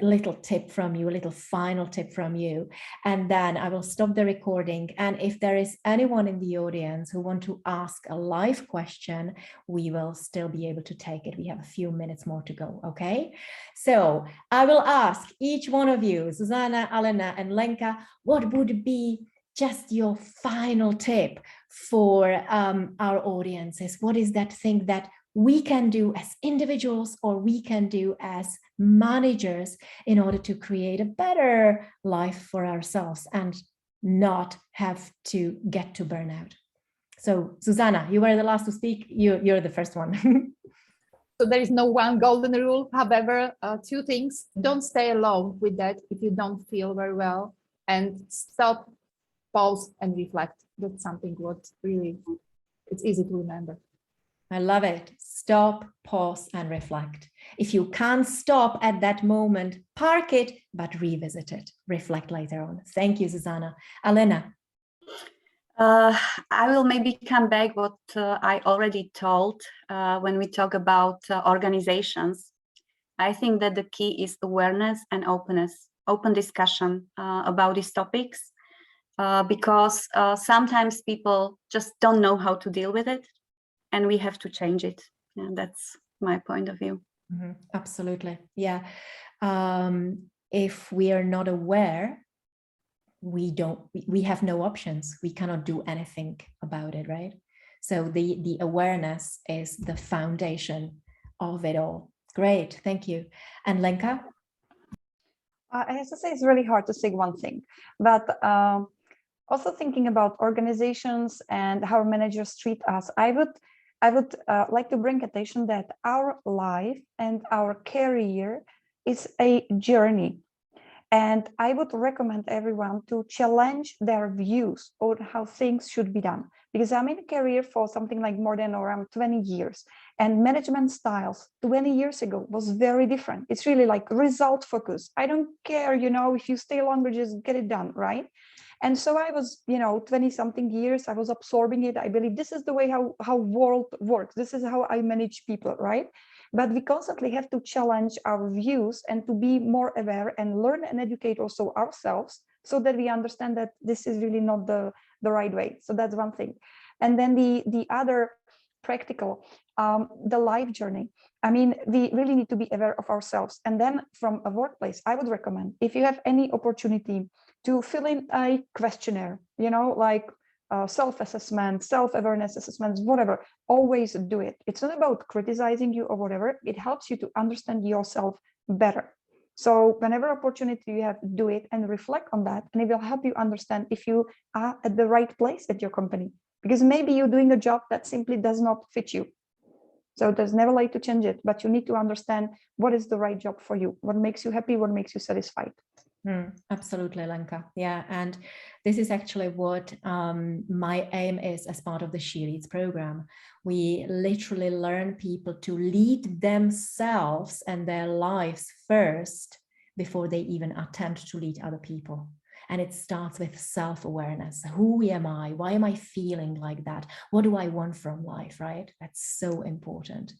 little tip from you, a little final tip from you, and then I will stop the recording. And if there is anyone in the audience who want to ask a live question, we will still be able to take it. We have a few minutes more to go. Okay, so I will ask each one of you, Zuzana, Alena, and Lenka, what would be just your final tip for our audiences? What is that thing that we can do as individuals or we can do as managers in order to create a better life for ourselves and not have to get to burnout? So Zuzana, you were the last to speak. You're the first one. So there is no one golden rule. However, two things: don't stay alone with that if you don't feel very well, and stop, pause, and reflect. That's something what really it's easy to remember. I love it. Stop, pause, and reflect. If you can't stop at that moment, park it, but revisit it. Reflect later on. Thank you, Zuzana. Alena. I will maybe come back what I already told when we talk about organizations. I think that the key is awareness and openness, open discussion about these topics, because sometimes people just don't know how to deal with it. And we have to change it. And that's my point of view. Absolutely. Yeah. If we are not aware, we have no options. We cannot do anything about it, right? So the awareness is the foundation of it all. Great. Thank you. And Lenka? I have to say it's really hard to say one thing, but also thinking about organizations and how managers treat us, I would like to bring attention that our life and our career is a journey. And I would recommend everyone to challenge their views on how things should be done. Because I'm in a career for something like more than around 20 years. And management styles 20 years ago was very different. It's really like result focused. I don't care, if you stay longer, just get it done, right? And so I was, 20 something years, I was absorbing it. I believe this is the way how world works. This is how I manage people, right? But we constantly have to challenge our views and to be more aware and learn and educate also ourselves so that we understand that this is really not the right way. So that's one thing. And then the other practical, the life journey. I mean, we really need to be aware of ourselves. And then from a workplace, I would recommend, if you have any opportunity to fill in a questionnaire, like self-assessment, self-awareness assessments, whatever, always do it. It's not about criticizing you or whatever. It helps you to understand yourself better. So whenever opportunity you have, do it and reflect on that. And it will help you understand if you are at the right place at your company, because maybe you're doing a job that simply does not fit you. So there's never late to change it, but you need to understand what is the right job for you, what makes you happy, what makes you satisfied. Absolutely, Lenka. Yeah, and this is actually what my aim is as part of the She Leads program. We literally learn people to lead themselves and their lives first before they even attempt to lead other people. And it starts with self-awareness. Who am I? Why am I feeling like that? What do I want from life, right? That's so important.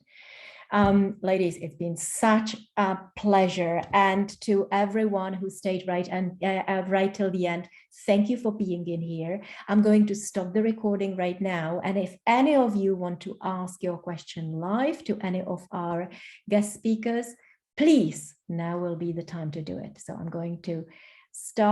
Ladies, it's been such a pleasure. And to everyone who stayed right till the end, thank you for being in here. I'm going to stop the recording right now. And if any of you want to ask your question live to any of our guest speakers, please, now will be the time to do it. So I'm going to stop.